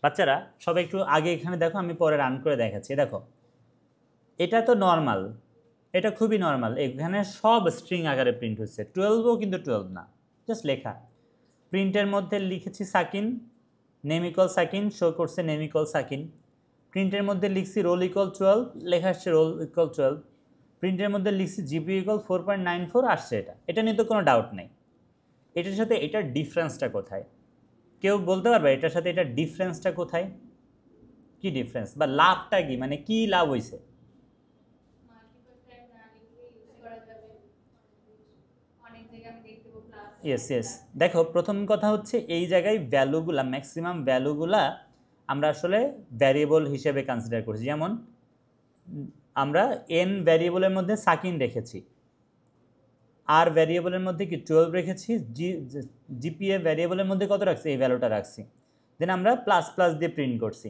বাচ্চারা সবাই একটু আগে এখানে দেখো, আমি পরে রান করে দেখাচ্ছি। দেখো এটা তো নর্মাল, এটা খুবই নর্মাল, এখানে সব স্ট্রিং আকারে প্রিন্ট হচ্ছে। 12ও কিন্তু 12 না, জাস্ট লেখা। প্রিন্টের মধ্যে লিখেছি সাকিন, নেম ইকুয়াল সাকিন, শো করছে নেম ইকুয়াল সাকিন। প্রিন্টের মধ্যে লিখছি রোল ইকুয়াল 12, লেখা আসছে রোল ইকুয়াল 12। প্রিন্টের মধ্যে লিখছি জিপি ইকুয়াল 4.94, আসছে এটা। এটা নিয়ে তো কোনো ডাউট নেই। এটার সাথে এটার ডিফারেন্সটা কোথায়? কেউ বলতে পারবে এটার সাথে এটার ডিফারেন্সটা কোথায়? কি ডিফারেন্স বা লাভটা কি, মানে কি লাভ হয়েছে? ইয়েস ইয়েস, দেখো প্রথম কথা হচ্ছে এই জায়গায় ভ্যালুগুলা, ম্যাক্সিমাম ভ্যালুগুলা আমরা আসলে ভ্যারিয়েবল হিসেবে কনসিডার করছি। যেমন আমরা এন ভ্যারিয়েবলের মধ্যে সাকিন রেখেছি, আর ভ্যারিয়েবলের মধ্যে কি 12 রেখেছি, জিপিএ ভ্যারিয়েবলের মধ্যে কত রাখছি, এই ভ্যালুটা রাখছি। দেন আমরা প্লাস প্লাস দিয়ে প্রিন্ট করছি।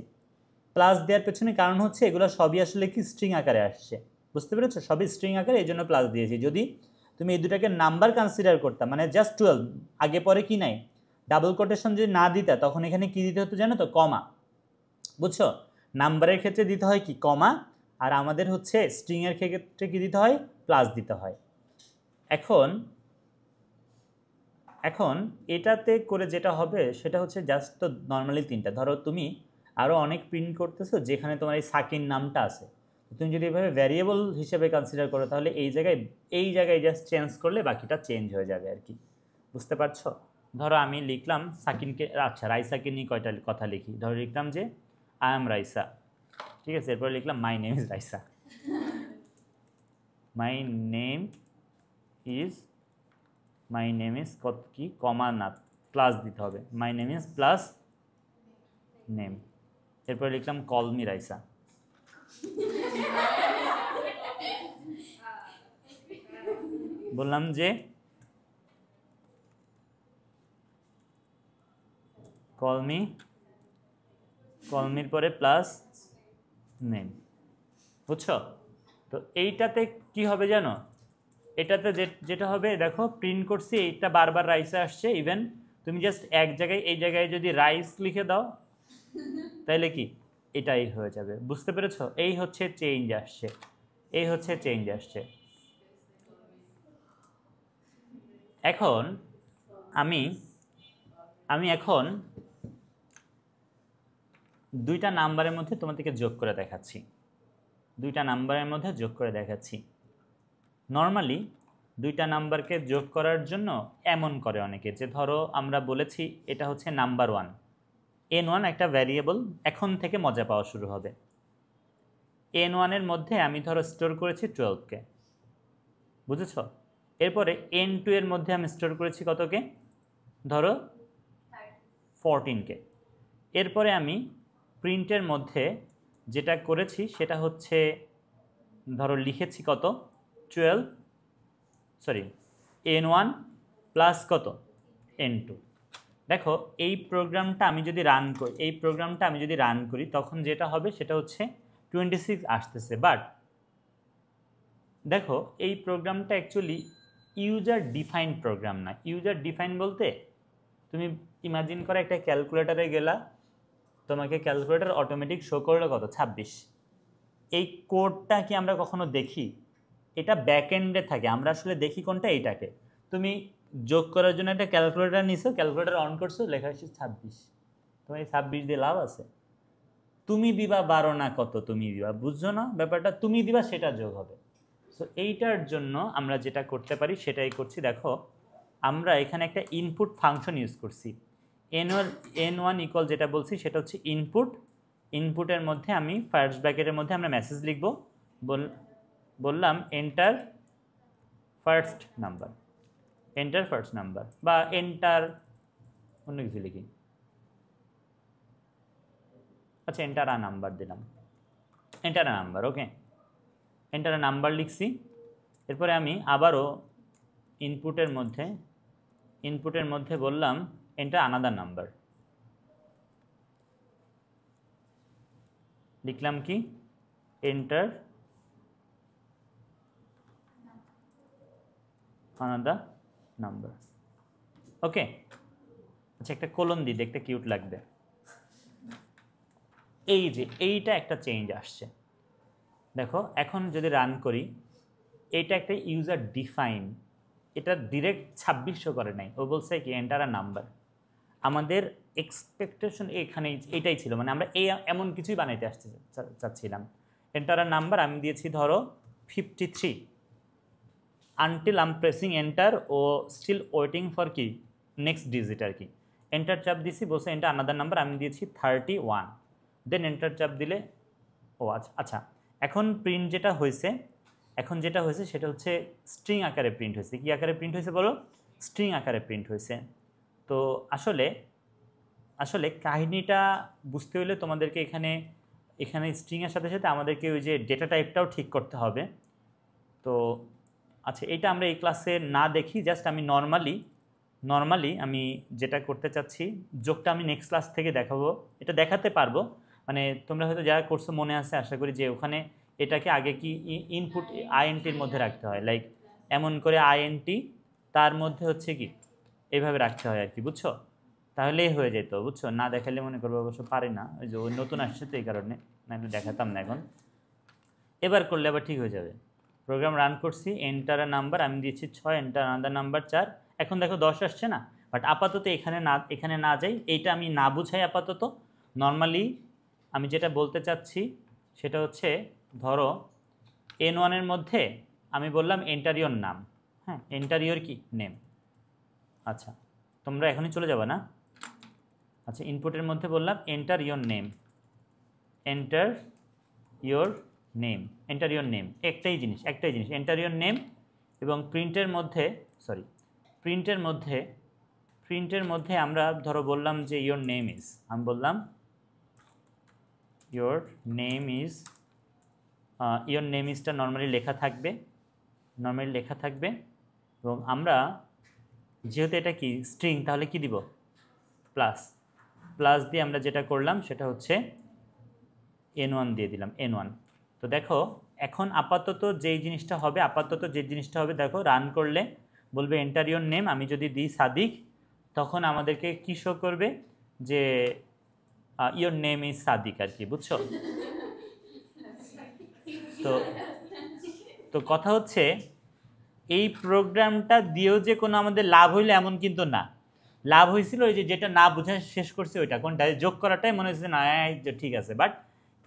প্লাস দেওয়ার পেছনে কারণ হচ্ছে এগুলো সবই আসলে কি স্ট্রিং আকারে আসছে, বুঝতে পেরেছো? সবই স্ট্রিং আকারে, এই জন্য প্লাস দিয়েছি। যদি তুমি এই দুটাকে নাম্বার কনসিডার করতাম, মানে জাস্ট 12 আগে পরে কি নাই, ডাবল কোটেশন যদি না দিতা, তখন এখানে কি দিতে হতো জানো তো? কমা। বুঝছো? নাম্বারের ক্ষেত্রে দিতে হয় কি কমা, আর আমাদের হচ্ছে স্ট্রিংয়ের ক্ষেত্রে কি দিতে হয়, প্লাস দিতে হয়। এখন এখন এটাতে করে যেটা হবে সেটা হচ্ছে জাস্ট তো নর্মালি তিনটা। ধরো তুমি আরও অনেক প্রিন্ট করতেছো যেখানে তোমার এই সাকিন নামটা আছে, তুমি যদি এভাবে ভ্যারিয়েবল হিসেবে কনসিডার করো, তাহলে এই জায়গায় জাস্ট চেঞ্জ করলে বাকিটা চেঞ্জ হয়ে যাবে আর কি, বুঝতে পারছো? ধরো আমি লিখলাম সাকিনকে, আচ্ছা রাইসাকে নিয়ে কয়টা কথা লিখি। ধরো লিখলাম যে আই এম রাইসা, ঠিক আছে। এরপরে লিখলাম my name is Raisa, my name is, my name is কত কি কমা না প্লাস দিতে হবে, my name is plus name. এরপরে লিখলাম কল মি রাইসা, বললাম যে কলমির পরে প্লাস নেম, বুঝছো? তো এইটাতে কি হবে জানো, এটাতে যেটা হবে দেখো প্রিন্ট করছি, এইটা বারবার রাইসে আসছে। ইভেন তুমি জাস্ট এক জায়গায়, এই জায়গায় যদি রাইস লিখে দাও তাহলে কি এটাই হয়ে যাবে, বুঝতে পেরেছো? এই হচ্ছে চেঞ্জ আসছে, এই হচ্ছে চেঞ্জ আসছে। এখন আমি এখন দুইটা নাম্বারের মধ্যে তোমাদেরকে যোগ করে দেখাচ্ছি, দুইটা নাম্বারের মধ্যে যোগ করে দেখাচ্ছি। নর্মালি দুইটা নাম্বারকে যোগ করার জন্য এমন করে অনেকে, যে ধরো আমরা বলেছি এটা হচ্ছে নাম্বার 1, n1 একটা ভ্যারিয়েবল, এখন থেকে মজা পাওয়া শুরু হবে। n1-এর মধ্যে আমি ধরো স্টোর করেছি 12কে, বুঝেছ? এরপরে n2 এর মধ্যে আমি স্টোর করেছি কতকে, ধরো 14কে। এরপরে আমি প্রিন্টের মধ্যে যেটা করেছি সেটা হচ্ছে ধরো লিখেছি কত 12, সরি n1 প্লাস কত n2। দেখো এই প্রোগ্রামটা আমি যদি রান করি, তখন যেটা হবে সেটা হচ্ছে 26 আসতেছে। বাট দেখো এই প্রোগ্রামটা অ্যাকচুয়ালি ইউজার ডিফাইন প্রোগ্রাম না। ইউজার ডিফাইন বলতে তুমি ইমাজিন করে একটা ক্যালকুলেটারে গেলা, তোমাকে ক্যালকুলেটার অটোমেটিক শো করলো কত 26। এই কোডটা কি আমরা কখনো দেখি? এটা ব্যাকএন্ডে থাকে, আমরা আসলে দেখি কোনটা, এইটাকে। তুমি যোগ করার জন্য একটা ক্যালকুলেটার নিছো, ক্যালকুলেটার অন করছো, লেখা হচ্ছে 26, তোমার এই 26 দিয়ে লাভ আছে? তুমি দিবা 12 না কত তুমি দিবা, বুঝছো না ব্যাপারটা? তুমি দিবা সেটা যোগ হবে। সো এইটার জন্য আমরা যেটা করতে পারি সেটাই করছি। দেখো আমরা এখানে একটা ইনপুট ফাংশন ইউজ করছি। n1 ইকুয়াল যেটা বলছি সেটা হচ্ছে ইনপুট। ইনপুটের মধ্যে আমি ফার্স্ট ব্র্যাকেটের মধ্যে আমরা মেসেজ লিখব, বললাম এন্টার ফার্স্ট নাম্বার, বা এন্টার অন্য কিছু লিখি, আচ্ছা এন্টার আ নাম্বার দিলাম, এন্টার আ নাম্বার, ওকে। এন্টার নাম্বার লিখছি, এরপরে আমি আবারও ইনপুটের মধ্যে বললাম এন্টার আনাদার নাম্বার, লিখলাম কি এন্টার আনাদার নাম্বার। ওকে, আচ্ছা একটা কোলন দিই, দেখতে কিউট লাগবে। এই যে এইটা একটা চেঞ্জ আসছে, দেখো এখন যদি রান করি, এটা একটা ইউজার ডিফাইন, এটা ডিরেক্ট 2600 করে নাই, ও বলছে কি এন্টার আ নাম্বার। আমাদের এক্সপেকটেশন এখানে এটাই ছিল, মানে আমরা এমন কিছুই বানাইতে আসতে চাচ্ছিলাম। এন্টার আ নাম্বার আমি দিয়েছি ধরো 53, আনটিল আম প্রেসিং এন্টার ও স্টিল ওয়েটিং ফর কি নেক্সট ডিজিট আর কি। এন্টার চাপ দিছি, বলছে এন্টার আনাদার নাম্বার, আমি দিয়েছি 31, দেন এন্টার চাপ দিলে ও আচ্ছা এখন প্রিন্ট যেটা হয়েছে সেটা হচ্ছে স্ট্রিং আকারে প্রিন্ট হয়েছে। কি আকারে প্রিন্ট হয়েছে বলো? স্ট্রিং আকারে প্রিন্ট হয়েছে। তো আসলে কাহিনীটা বুঝতে হলে তোমাদেরকে এখানে স্ট্রিংয়ের সাথে সাথে আমাদেরকে ওই যে ডেটা টাইপটাও ঠিক করতে হবে। তো আচ্ছা এটা আমরা এই ক্লাসে না দেখি, জাস্ট আমি নর্মালি আমি যেটা করতে চাচ্ছি, যোগটা আমি নেক্সট ক্লাস থেকে দেখাবো, এটা দেখাতে পারবো। মানে তোমরা হয়তো যারা কোর্সে মনে আছে আশা করি, যে ওখানে এটাকে আগে কি ইনপুট আইএনটির মধ্যে রাখতে হয়, লাইক এমন করে আইএনটি, তার মধ্যে হচ্ছে কি এইভাবে রাখতে হয় আর কি, বুঝছো? তাহলেই হয়ে যেত, বুঝছো? না দেখালে মনে করবো, অবশ্য পারি না, ওই যে নতুন আসছে তো এই কারণে, না একটু দেখাতাম না এখন, এবার করলে আবার ঠিক হয়ে যাবে। প্রোগ্রাম রান করছি, এন্টার নাম্বার আমি দিয়েছি 6, এন্টার আনাদার নাম্বার 4, এখন দেখো 10 আসছে না। বাট আপাতত এখানে না যাই, এইটা আমি না বুঝাই আপাতত। নর্মালি আমি যেটা বলতে চাচ্ছি সেটা হচ্ছে, ধরো N1-এর মধ্যে আমি বললাম এন্টার ইওর নাম, হ্যাঁ এন্টার ইওর কি নেম। আচ্ছা তোমরা এখনই চলে যাবে না? আচ্ছা ইনপুটের মধ্যে বললাম enter your name, enter your name, একটাই জিনিস এন্টার ইওর নেম। এবং প্রিন্টের মধ্যে আমরা ধরো বললাম যে ইওর নেম ইজ, আমি বললাম ইওর নেম ইজটা নর্মালি লেখা থাকবে। এবং আমরা যেহেতু এটা কি স্ট্রিং, তাহলে কি দিব? প্লাস দিয়ে আমরা যেটা করলাম সেটা হচ্ছে N1 দিয়ে দিলাম, N1। তো দেখো এখন আপাতত যে জিনিসটা হবে, দেখো রান করলে বলবে এন্টার ইওর নেম, আমি যদি দিই সাদিক, তখন আমাদেরকে কি শো করবে যে ইওর নেম ইজ সাদিক আর কি, বুঝছো? তো কথা হচ্ছে এই প্রোগ্রামটা দিয়েও যে কোনো আমাদের লাভ হইলো এমন কিন্তু না। লাভ হয়েছিল ওই যেটা না বুঝে শেষ করছে, ওইটা কোনটা যোগ করাটাই মনে হচ্ছে না ঠিক আছে। বাট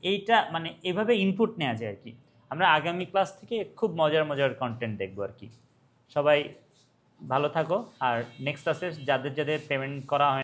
এইটা মানে এভাবে ইনপুট নেওয়া যায় আর কি। আমরা আগামী ক্লাস থেকে খুব মজার কন্টেন্ট দেখবো আর কি। সবাই ভালো থাকো, আর নেক্সট ক্লাসে যাদের পেমেন্ট করা হয়